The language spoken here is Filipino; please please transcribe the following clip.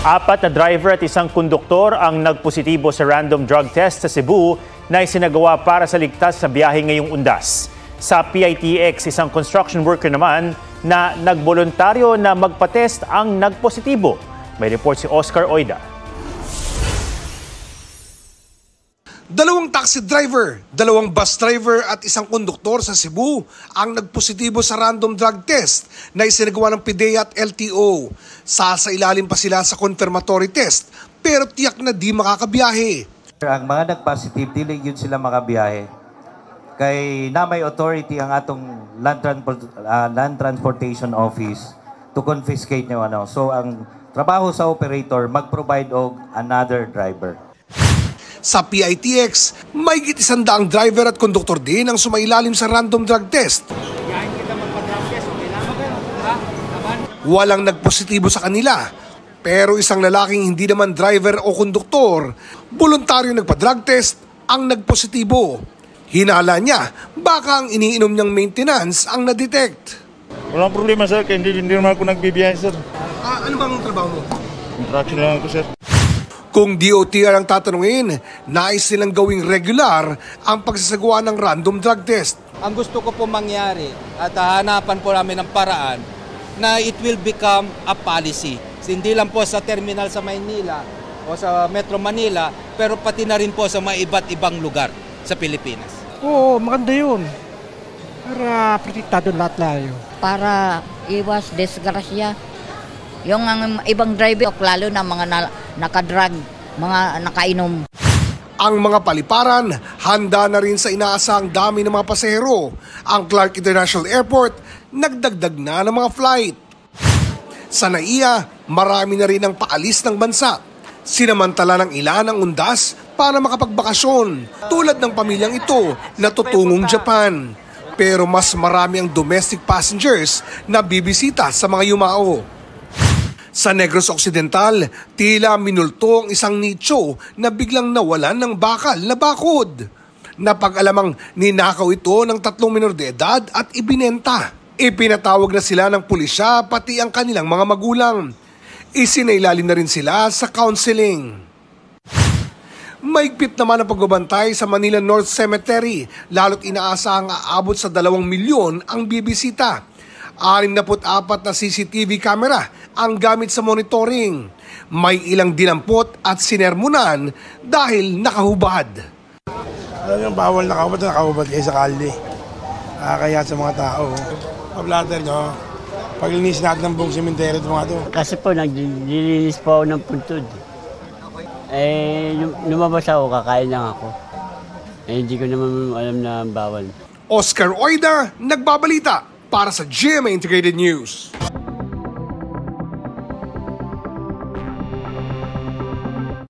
4 na driver at isang konduktor ang nagpositibo sa random drug test sa Cebu na isinagawa para sa ligtas sa biyahe ngayong Undas. Sa PITX, isang construction worker naman na nagboluntaryo na magpatest ang nagpositibo. May report si Oscar Oida. 2 taxi driver, 2 bus driver at isang konduktor sa Cebu ang nagpositibo sa random drug test na isinagawa ng PIDEA at LTO. Sasailalim pa sila sa confirmatory test pero tiyak na di makakabiyahe. Ang mga nag-positive, dili yun sila makabiyahe. Kay na may authority ang atong land transportation office to confiscate nyo. So ang trabaho sa operator, mag-provide og another driver. Sa PITX, may 100 driver at konduktor din ang sumailalim sa random drug test. Walang nagpositibo sa kanila, pero isang lalaking hindi naman driver o konduktor, voluntaryo nagpa-drug test ang nagpositibo. Hinala niya, baka ang iniinom niyang maintenance ang na-detect. Walang problema sir, kaya hindi naman ako nagbibiyahe sir. Ano bang trabaho mo? Contraction lang ako sir. Kung DOTR ang tatanungin, nais nilang gawing regular ang pagsasagawa ng random drug test. Ang gusto ko po mangyari at hanapan po namin ng paraan na it will become a policy. Hindi lang po sa terminal sa Maynila o sa Metro Manila, pero pati na rin po sa mga iba't ibang lugar sa Pilipinas. Oo, maganda yun. Para protektado lahat tayo. Para iwas disgrasya. Yung ang ibang driver, lalo na mga nakadrug, mga nakainom. Ang mga paliparan, handa na rin sa inaasahang dami ng mga pasahero. Ang Clark International Airport, nagdagdag na ng mga flight. Sa NAIA, marami na rin ang paalis ng bansa. Sinamantala ng ilan ang Undas para makapagbakasyon, tulad ng pamilyang ito na tutungong Japan. Pero mas marami ang domestic passengers na bibisita sa mga yumao. Sa Negros Occidental, tila minulto ang isang nicho na biglang nawalan ng bakal na bakod. Napag-alamang ninakaw ito ng 3 minor de edad at ibinenta. Ipinatawag na sila ng pulisya pati ang kanilang mga magulang. Isinailalim na rin sila sa counseling. Maigpit naman ang pagbabantay sa Manila North Cemetery, lalo't inaasahang aabot sa 2 milyon ang bibisita. 64 na CCTV camera ang gamit sa monitoring. May ilang dinampot at sinermonan dahil nakahubad. Alam niyo, bawal nakahubad kayo sa kalye. Kaya sa mga tao. Pablatter nyo, paglinis natin ng buong sementeryo mga ito. Kasi po, naglilinis po ako ng puntod. Lumabas ako, kakain lang ako. Hindi ko naman alam na bawal. Oscar Oida, nagbabalita para sa GMA Integrated News.